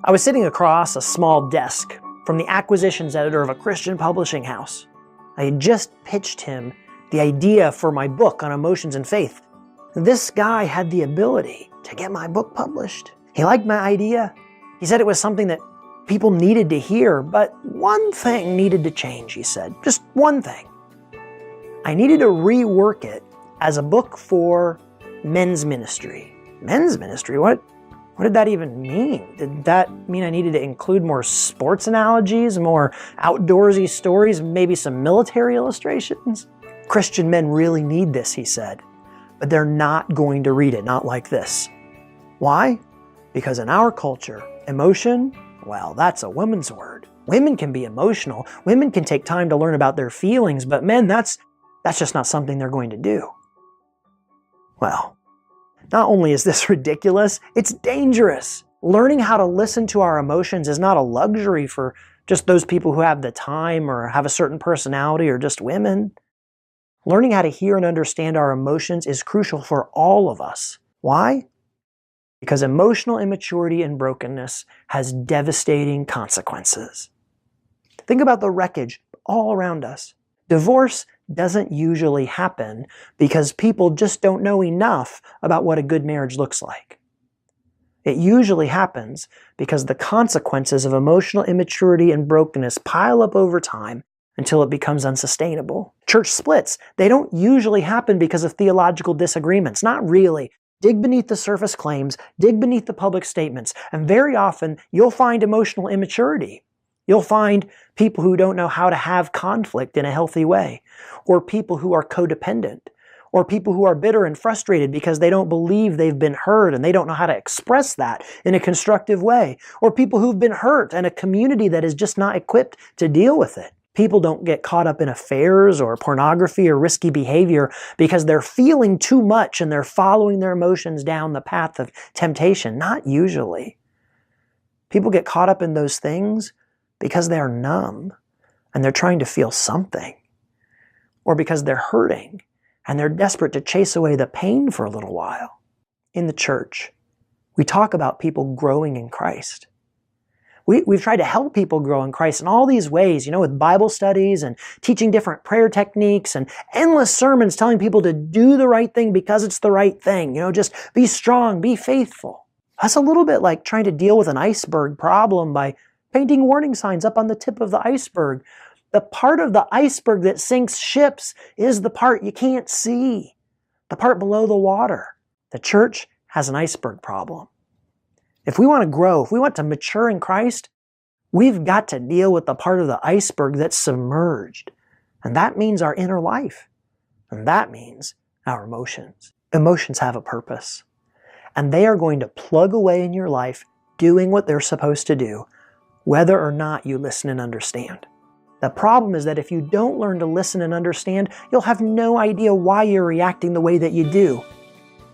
I was sitting across a small desk from the acquisitions editor of a Christian publishing house. I had just pitched him the idea for my book on emotions and faith. This guy had the ability to get my book published. He liked my idea. He said it was something that people needed to hear, but one thing needed to change, he said. Just one thing. I needed to rework it as a book for men's ministry. Men's ministry? What did that even mean? Did that mean I needed to include more sports analogies, more outdoorsy stories, maybe some military illustrations? Christian men really need this, he said, but they're not going to read it, not like this. Why? Because in our culture, emotion, well, that's a woman's word. Women can be emotional. Women can take time to learn about their feelings, but men, that's just not something they're going to do. Well, not only is this ridiculous, it's dangerous. Learning how to listen to our emotions is not a luxury for just those people who have the time or have a certain personality or just women. Learning how to hear and understand our emotions is crucial for all of us. Why? Because emotional immaturity and brokenness has devastating consequences. Think about the wreckage all around us. Divorce doesn't usually happen because people just don't know enough about what a good marriage looks like. It usually happens because the consequences of emotional immaturity and brokenness pile up over time until it becomes unsustainable. Church splits, they don't usually happen because of theological disagreements. Not really. Dig beneath the surface claims, dig beneath the public statements, and very often you'll find emotional immaturity. You'll find people who don't know how to have conflict in a healthy way, or people who are codependent, or people who are bitter and frustrated because they don't believe they've been heard and they don't know how to express that in a constructive way, or people who've been hurt and a community that is just not equipped to deal with it. People don't get caught up in affairs or pornography or risky behavior because they're feeling too much and they're following their emotions down the path of temptation. Not usually. People get caught up in those things because they're numb and they're trying to feel something, or because they're hurting and they're desperate to chase away the pain for a little while. In the church, we talk about people growing in Christ. We've tried to help people grow in Christ in all these ways, with Bible studies and teaching different prayer techniques and endless sermons telling people to do the right thing because it's the right thing. Just be strong, be faithful. That's a little bit like trying to deal with an iceberg problem by painting warning signs up on the tip of the iceberg. The part of the iceberg that sinks ships is the part you can't see, the part below the water. The church has an iceberg problem. If we want to grow, if we want to mature in Christ, we've got to deal with the part of the iceberg that's submerged. And that means our inner life. And that means our emotions. Emotions have a purpose. And they are going to plug away in your life doing what they're supposed to do, whether or not you listen and understand. The problem is that if you don't learn to listen and understand, you'll have no idea why you're reacting the way that you do.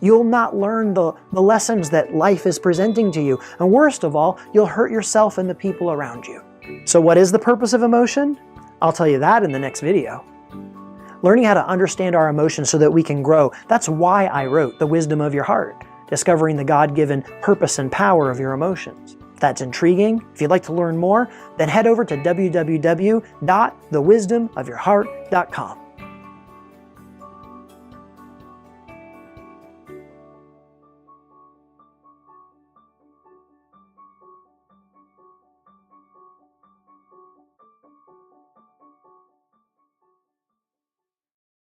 You'll not learn the lessons that life is presenting to you. And worst of all, you'll hurt yourself and the people around you. So what is the purpose of emotion? I'll tell you that in the next video. Learning how to understand our emotions so that we can grow. That's why I wrote The Wisdom of Your Heart, discovering the God-given purpose and power of your emotions. If that's intriguing, if you'd like to learn more, then head over to www.thewisdomofyourheart.com.